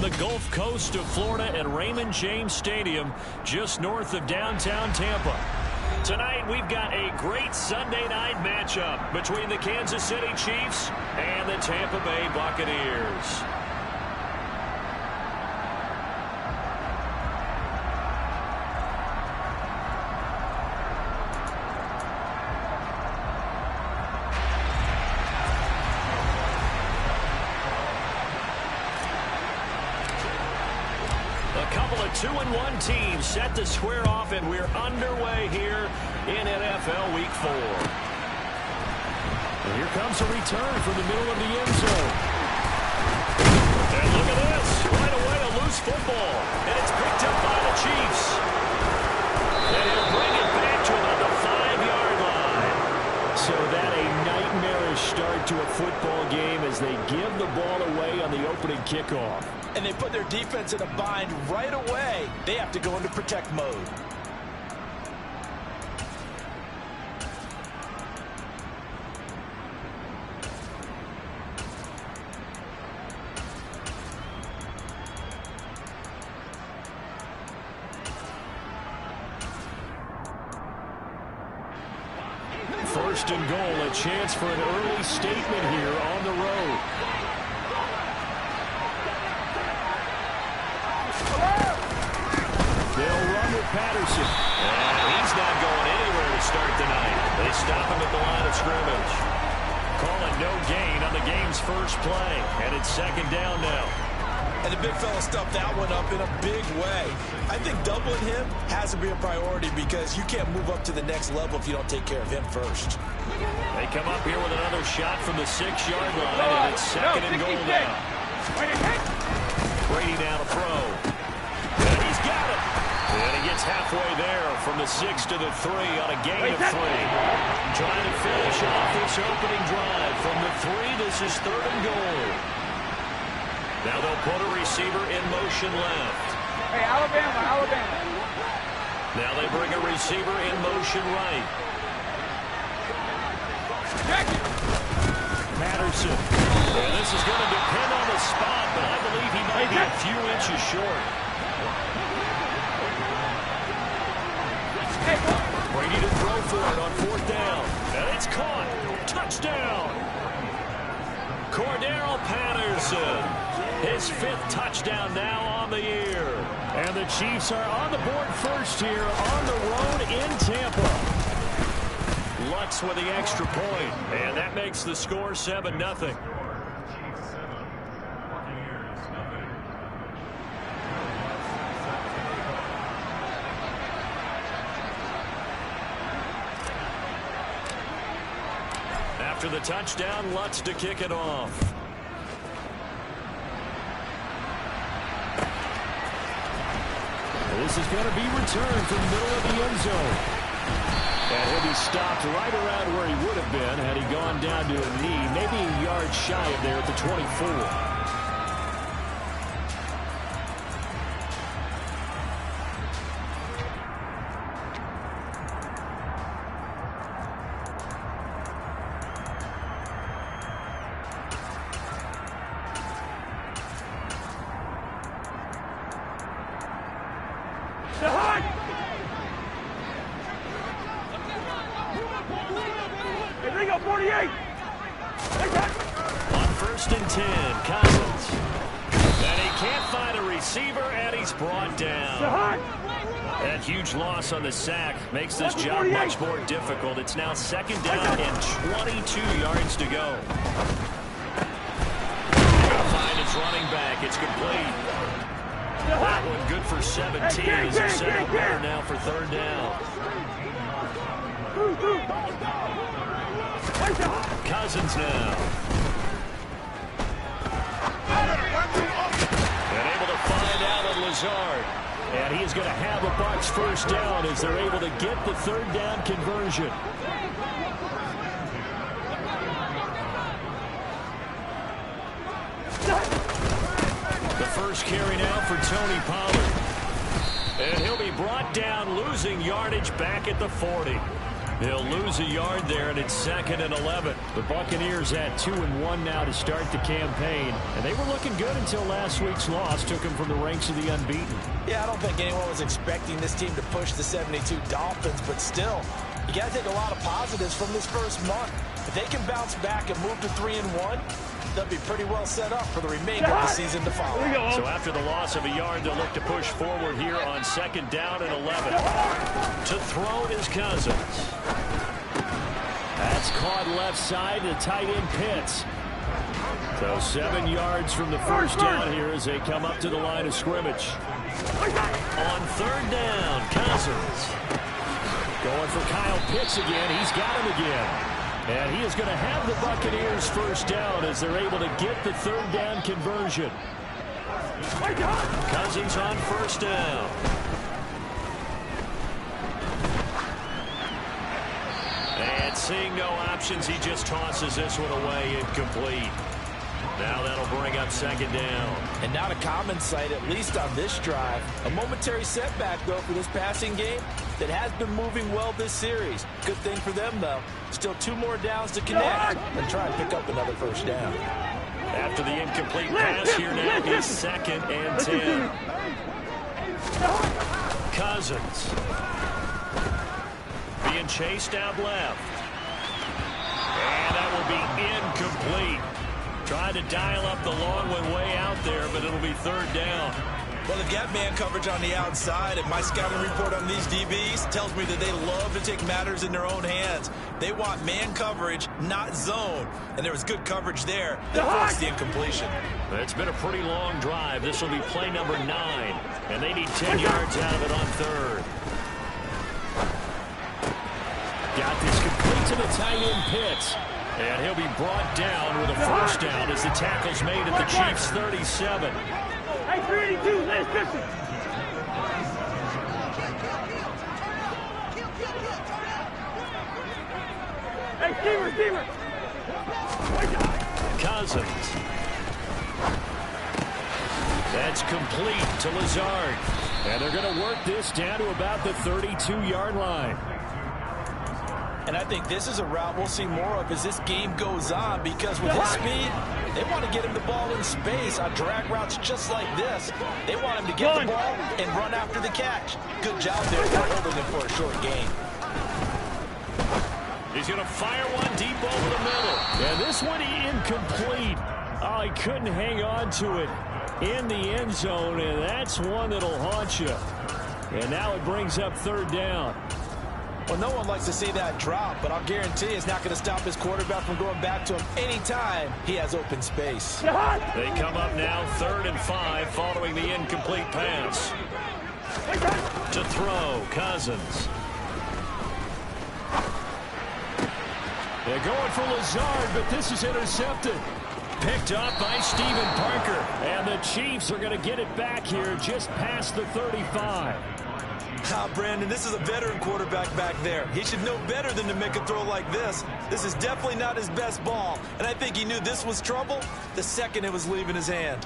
the Gulf Coast of Florida at Raymond James Stadium, just north of downtown Tampa. Tonight, we've got a great Sunday night matchup between the Kansas City Chiefs and the Tampa Bay Buccaneers. A couple of 2-1 teams set to square off, and we're underway here in NFL Week 4. And here comes a return from the middle of the end zone. And look at this. Right away, a loose football. And it's picked up by the Chiefs. And he'll bring it back to about the 5-yard line. So that a nightmarish start to a football game as they give the ball away on the opening kickoff. And they put their defense in a bind right away. They have to go into protect mode. First and goal, a chance for an early statement here on the road. They'll run with Patterson. And he's not going anywhere to start tonight. They stop him at the line of scrimmage. Call it no gain on the game's first play. And it's second down now. And the big fella stuffed that one up in a big way. I think doubling him has to be a priority because you can't move up to the next level if you don't take care of him first. They come up here with another shot from the 6-yard line, and it's second and goal now. Brady now to throw. And he's got it. And he gets halfway there from the 6 to the 3 on a gain of 3. Trying to finish off this opening drive from the 3. This is third and goal. Now they'll put a receiver in motion left. Hey, Alabama. Now they bring a receiver in motion right. Patterson. And this is going to depend on the spot, but I believe he might be a few inches short. Brady to throw for it on fourth down. And it's caught. Touchdown. Cordero Patterson. His 5th touchdown now on the year. And the Chiefs are on the board first here on the road in Tampa. Lutz with the extra point, and that makes the score 7-0. After the touchdown, Lutz to kick it off. This is going to be returned from the middle of the end zone. And he'll be stopped right around where he would have been had he gone down to a knee, maybe a yard shy of there at the 24. On first and 10, Cousins. And he can't find a receiver, and he's brought down. That huge loss on the sack makes this job much more difficult. It's now second down and 22 yards to go. He'll find his running back. It's complete. That one good for 17 as he settled better now for third down. Cousins now. And able to find Allen Lazard. And he's going to have a Bucs first down as they're able to get the third down conversion. The first carry now for Tony Pollard. And he'll be brought down, losing yardage back at the 40. He'll lose a yard there, and it's 2nd and 11. The Buccaneers at 2-1 now to start the campaign. And they were looking good until last week's loss took them from the ranks of the unbeaten. Yeah, I don't think anyone was expecting this team to push the 72 Dolphins, but still, you got to take a lot of positives from this first month. If they can bounce back and move to 3-1, they'll be pretty well set up for the remainder of the season to follow. So after the loss of a yard, they'll look to push forward here on 2nd down and 11. To throw is Cousins. That's caught left side to tight end Pitts. So 7 yards from the first down here as they come up to the line of scrimmage. On 3rd down, Cousins. Going for Kyle Pitts again. He's got him again. And he is going to have the Buccaneers first down as they're able to get the 3rd down conversion. Cousins on 1st down. And seeing no options, he just tosses this one away, incomplete. Now that'll bring up 2nd down. And not a common sight, at least on this drive. A momentary setback, though, for this passing game that has been moving well this series. Good thing for them, though. Still 2 more downs to connect and try and pick up another first down. After the incomplete pass here now is 2nd and 10. Cousins. Being chased out left. And that will be incomplete. Tried to dial up the long one way out there, but it'll be 3rd down. Well, they've got man coverage on the outside, and my scouting report on these DBs tells me that they love to take matters in their own hands. They want man coverage, not zone. And there was good coverage there that forced the incompletion. It's been a pretty long drive. This will be play number 9, and they need 10 yards out of it on 3rd. Got this complete to the tight end Pitts. And he'll be brought down with a first down as the tackle's made at the Chiefs' 37. Hey, 382, let's listen. Hey, receiver. Cousins. That's complete to Lazard. And they're going to work this down to about the 32-yard line. And I think this is a route we'll see more of as this game goes on, because with his speed, they want to get him the ball in space on drag routes just like this. They want him to get the ball and run after the catch. Good job there for holding him for a short gain. He's going to fire one deep over the middle. And this one incomplete. Oh, he couldn't hang on to it in the end zone, and that's one that'll haunt you. And now it brings up 3rd down. Well, no one likes to see that drop, but I'll guarantee it's not going to stop his quarterback from going back to him anytime he has open space. They come up now 3rd and 5 following the incomplete pass. To throw, Cousins. They're going for Lazard, but this is intercepted. Picked up by Stephen Parker. And the Chiefs are going to get it back here just past the 35. Brandon, this is a veteran quarterback back there. He should know better than to make a throw like this. This is definitely not his best ball, and I think he knew this was trouble the second it was leaving his hand.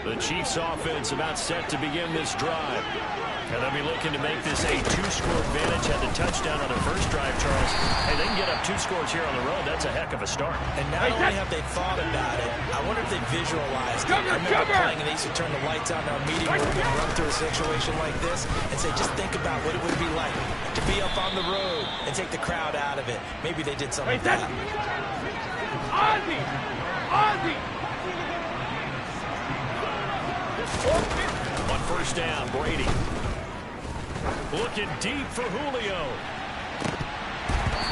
The Chiefs offense about set to begin this drive. And they'll be looking to make this a 2-score advantage. Had the touchdown on their first drive, Charles. Hey, they can get up 2 scores here on the road. That's a heck of a start. And not only have they thought about it, I wonder if they visualized it. I remember playing, and they used to turn the lights on in our meeting room and run through a situation like this and say, just think about what it would be like to be up on the road and take the crowd out of it. Maybe they did something like that. Ozzy! On 1st down, Brady. Looking deep for Julio.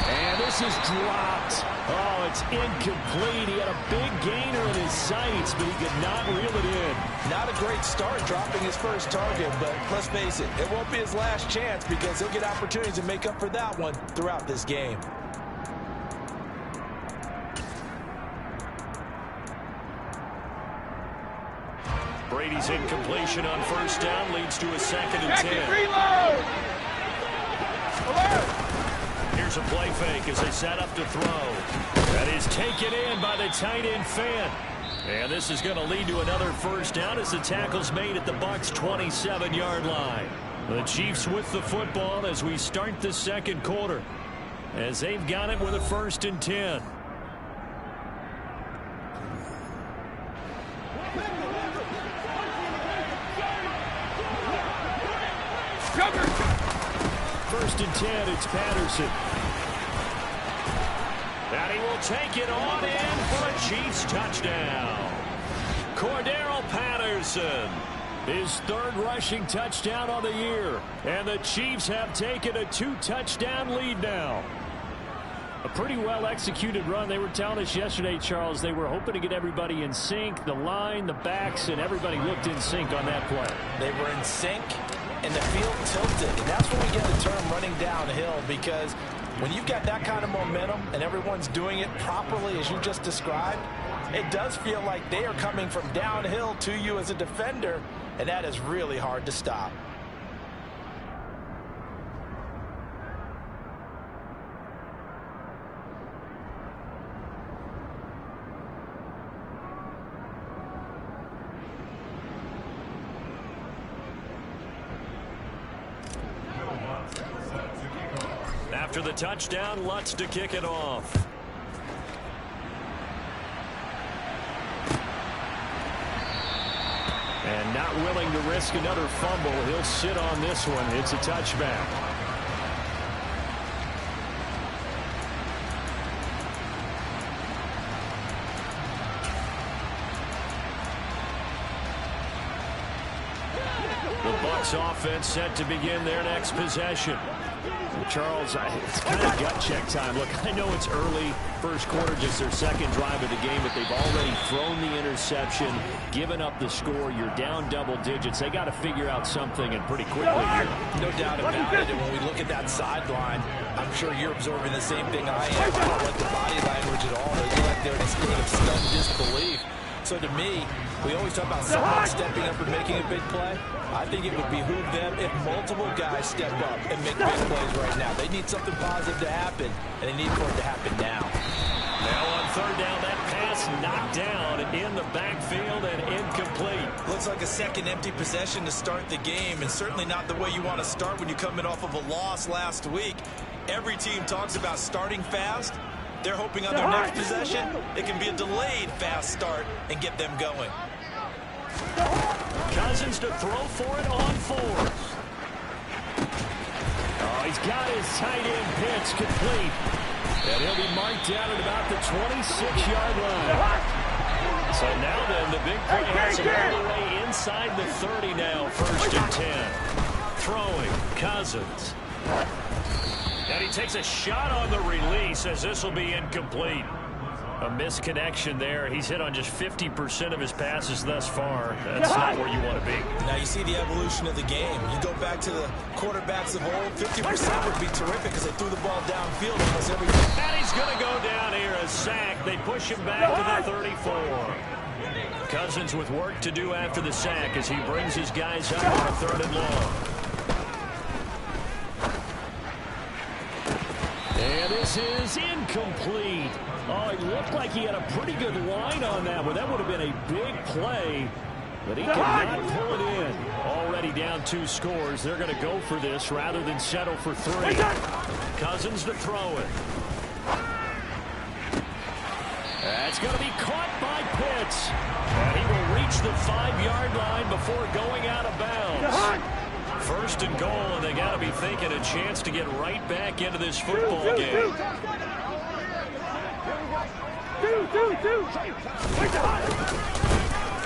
And this is dropped. Oh, it's incomplete. He had a big gainer in his sights, but he could not reel it in. Not a great start dropping his first target, but let's face it, it won't be his last chance because he'll get opportunities to make up for that one throughout this game. Brady's incompletion on 1st down leads to a 2nd and 10. Reload! Here's a play fake as they set up to throw. That is taken in by the tight end Fant. And this is going to lead to another first down as the tackle's made at the Bucs' 27-yard line. The Chiefs with the football as we start the second quarter, as they've got it with a 1st and 10. First and 10, it's Patterson. And he will take it on in for a Chiefs touchdown. Cordero Patterson, his 3rd rushing touchdown on the year. And the Chiefs have taken a 2-touchdown lead now. A pretty well-executed run. They were telling us yesterday, Charles, they were hoping to get everybody in sync, the line, the backs, and everybody looked in sync on that play. They were in sync, and the field tilted. And that's when we get the term running downhill, because when you've got that kind of momentum and everyone's doing it properly as you just described, it does feel like they are coming from downhill to you as a defender, and that is really hard to stop. After the touchdown, Lutz to kick it off. And not willing to risk another fumble. He'll sit on this one. It's a touchback. The Bucs offense set to begin their next possession. Charles, it's kind of gut check time. Look, I know it's early, first quarter, just their second drive of the game, but they've already thrown the interception, given up the score. You're down double digits. They got to figure out something, and pretty quickly here. No doubt about it. And when we look at that sideline, I'm sure you're absorbing the same thing I am. I don't like the body language at all. They look like they're in a state of stunned disbelief. So to me, we always talk about someone stepping up and making a big play. I think it would behoove them if multiple guys step up and make big plays right now. They need something positive to happen, and they need for it to happen now. Now on 3rd down, that pass knocked down in the backfield and incomplete. Looks like a second empty possession to start the game, and certainly not the way you want to start when you're coming off of a loss last week. Every team talks about starting fast. They're hoping on their next possession, it can be a delayed fast start and get them going. Cousins to throw for it on 4th. Oh, he's got his tight end pitch complete. And he'll be marked down at about the 26-yard line. So now then, the big play has him all the way inside the 30 now, 1st and 10. Throwing, Cousins. And he takes a shot on the release as this will be incomplete. A misconnection there. He's hit on just 50% of his passes thus far. That's not where you want to be. Now you see the evolution of the game. You go back to the quarterbacks of old, 50% would be terrific because they threw the ball downfield almost every time. And he's going to go down here, a sack. They push him back to the 34. Cousins with work to do after the sack as he brings his guys up on a 3rd and long. And this is incomplete. Oh, it looked like he had a pretty good line on that one. That would have been a big play, but he cannot pull it in. Already down 2 scores. They're going to go for this rather than settle for 3. Cousins to throw it. That's going to be caught by Pitts. And he will reach the 5-yard line before going out of bounds. 1st and goal, and they got to be thinking a chance to get right back into this football game.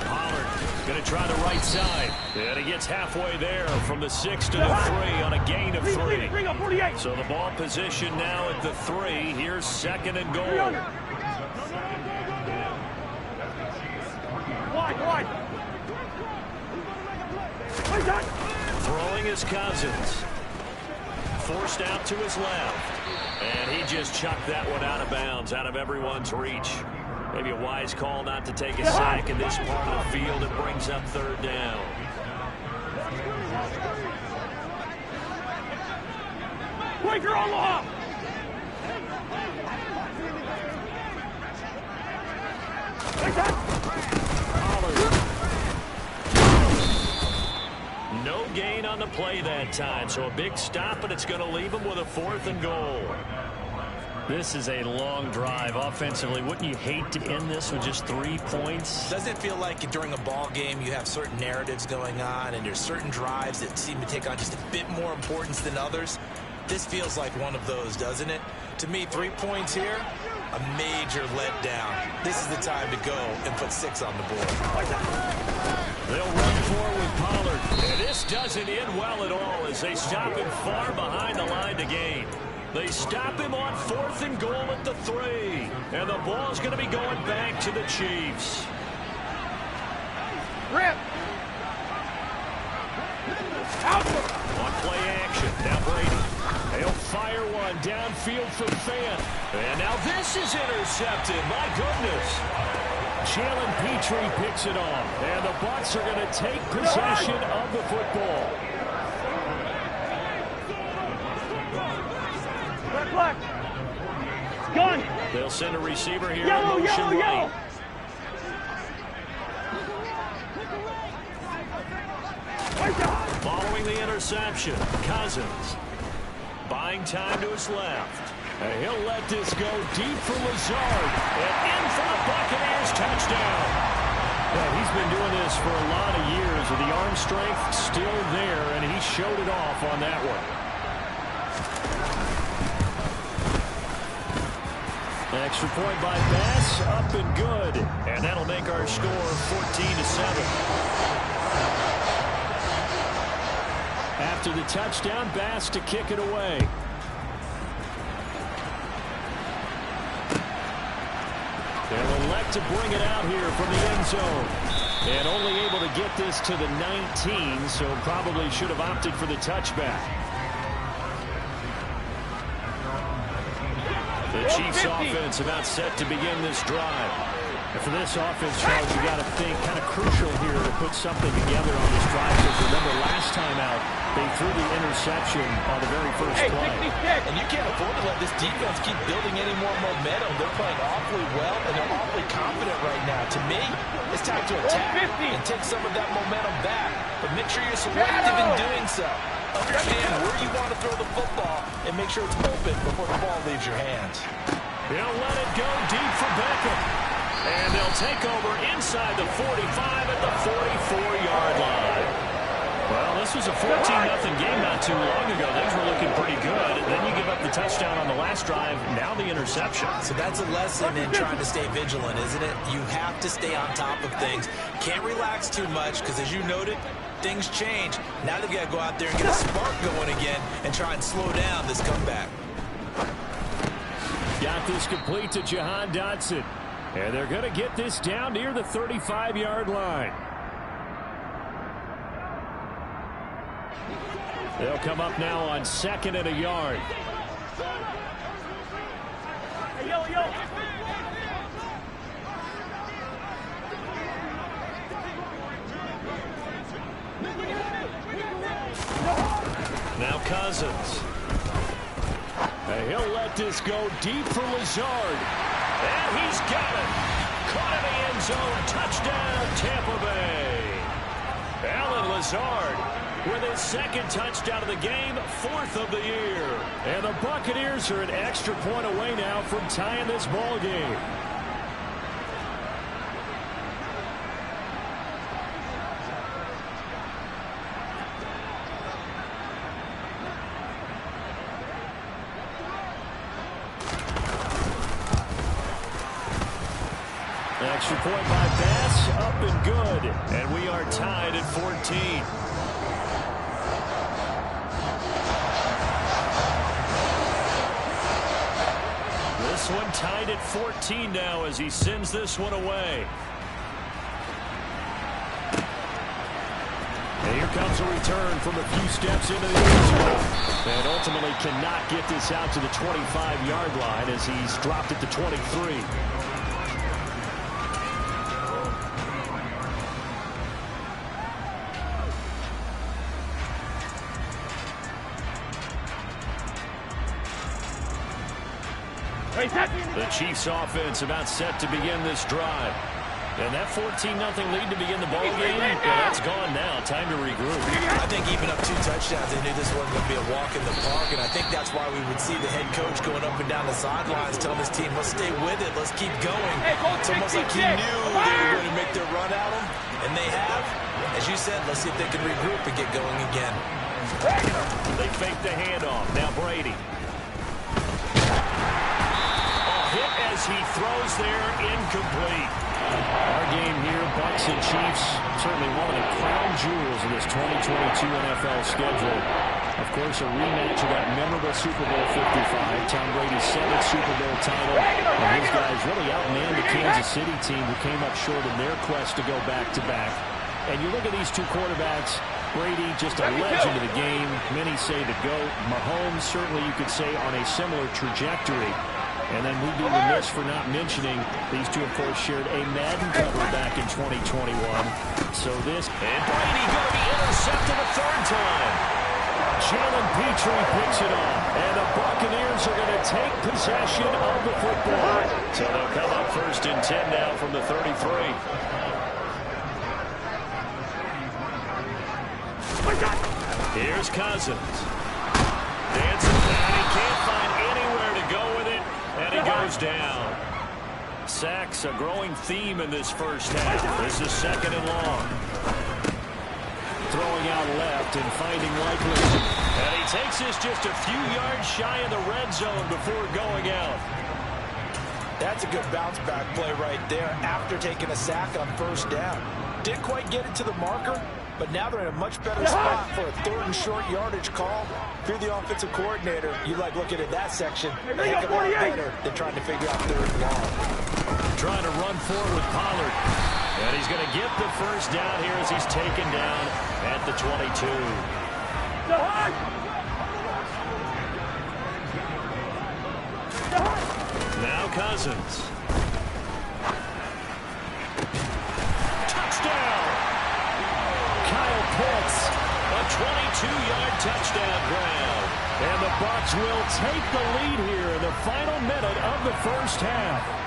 Pollard going to try the right side. And he gets halfway there from the 6 to the 3 on a gain of 3. So the ball position now at the 3. Here's 2nd and goal. Throwing is Cousins. Forced out to his left. And he just chucked that one out of bounds, out of everyone's reach. Maybe a wise call not to take a sack in this part of the field. It brings up 3rd down. Quaker on off. gain on the play that time. So a big stop, but it's going to leave them with a 4th and goal. This is a long drive offensively. Wouldn't you hate to end this with just 3 points? Doesn't it feel like during a ball game you have certain narratives going on and there's certain drives that seem to take on just a bit more importance than others? This feels like one of those, doesn't it? To me, 3 points here, a major letdown. This is the time to go and put 6 on the board. They'll run forward with Pollard. And this doesn't end well at all as they stop him far behind the line to gain. They stop him on 4th and goal at the 3. And the ball's going to be going back to the Chiefs. Rip! Out! On play action, now Brady. He'll fire one downfield for Fant. And now this is intercepted. My goodness. Jalen Petrie picks it off. And the Bucs are going to take possession of the football. Black. Gun. They'll send a receiver here. Yellow, in motion yellow, right. yellow. Following the interception, Cousins. Buying time to his left. And he'll let this go deep for Lazard. And in for the Buccaneers touchdown. Well, he's been doing this for a lot of years with the arm strength still there, and he showed it off on that one. Extra point by Bass, up and good. And that'll make our score 14-7. After the touchdown, Bass to kick it away. They'll elect to bring it out here from the end zone. And only able to get this to the 19, so probably should have opted for the touchback. The Chiefs offense about set to begin this drive. And for this offense, Charles, you got to think kind of crucial here to put something together on this drive. Because remember, last time out, they threw the interception on the very first play. And you can't afford to let this defense keep building any more momentum. They're playing awfully well, and they're awfully confident right now. To me, it's time to attack and take some of that momentum back. But make sure you're selective in doing so. Understand where you want to throw the football and make sure it's open before the ball leaves your hands. They'll let it go deep for Beckham. And they'll take over inside the 45 at the 44-yard line. Well, this was a 14-0 game not too long ago. Things were looking pretty good. And then you give up the touchdown on the last drive. Now the interception. So that's a lesson in trying to stay vigilant, isn't it? You have to stay on top of things. Can't relax too much because, as you noted, things change. Now they've got to go out there and get a spark going again and try and slow down this comeback. Got this complete to Jahan Dotson. And they're going to get this down near the 35-yard line. They'll come up now on 2nd and a yard. Hey, yo, yo. Now Cousins. And he'll let this go deep for Lazard. And he's got it. Caught in the end zone. Touchdown, Tampa Bay. Alan Lazard with his 2nd touchdown of the game, 4th of the year. And the Buccaneers are an extra point away now from tying this ball game. Extra point by Bass, up and good. And we are tied at 14. This one tied at 14 now as he sends this one away. And here comes a return from a few steps into the end zone. And ultimately cannot get this out to the 25-yard line as he's dropped at the 23. The Chiefs offense about set to begin this drive. And that 14-0 lead to begin the ball game, that's gone now. Time to regroup. I think even up 2 touchdowns, they knew this wasn't going to be a walk in the park, and I think that's why we would see the head coach going up and down the sidelines telling his team, let's stay with it, let's keep going. It's almost like he knew they were going to make their run at him, and they have. As you said, let's see if they can regroup and get going again. They fake the handoff. Now Brady. Hit as he throws there, incomplete. Our game here, Bucs and Chiefs, certainly one of the crown jewels of this 2022 NFL schedule. Of course, a rematch of that memorable Super Bowl 55, Tom Brady's 7th Super Bowl title. And his guys really outmanned the Kansas City team who came up short in their quest to go back-to-back. And you look at these two quarterbacks, Brady, just a legend of the game. Many say the GOAT. Mahomes, certainly you could say, on a similar trajectory. And then we'd be remiss for not mentioning these two, of course, shared a Madden cover back in 2021. So this... And Brady going to be intercepted a 3rd time. Jalen Petrie picks it up. And the Buccaneers are going to take possession of the football. So they'll come up 1st and 10 now from the 33. Here's Cousins. Dancing down. He can't find anywhere to go with it. And he goes down. Sacks, a growing theme in this first half. This is 2nd and long. Throwing out left and finding Likely. And he takes this just a few yards shy of the red zone before going out. That's a good bounce back play right there after taking a sack on 1st down. Didn't quite get it to the marker, but now they're in a much better spot for a 3rd and short yardage call. If you're the offensive coordinator, you like looking at that section a heck of a lot better than trying to figure out 3rd and long. Trying to run forward with Pollard. And he's going to get the 1st down here as he's taken down at the 22. Now Cousins. Touchdown! Kyle Pitts, a 22-yard touchdown grab. And the Bucs will take the lead here in the final minute of the first half.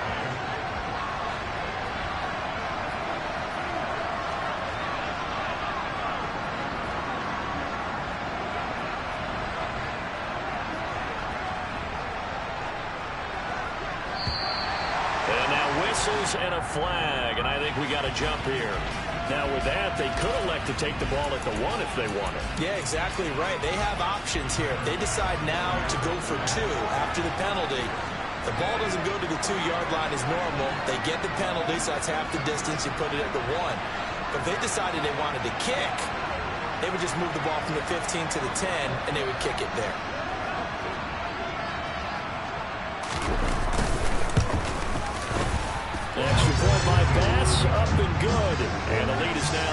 And a flag, and I think we got to jump here. Now with that, they could elect to take the ball at the 1 if they wanted. Yeah, exactly right. They have options here. If they decide now to go for 2 after the penalty, the ball doesn't go to the 2-yard line as normal. They get the penalty, so that's half the distance. You put it at the 1. But if they decided they wanted to kick, they would just move the ball from the 15 to the 10, and they would kick it there. Extra point by Bass, up and good. And the lead is now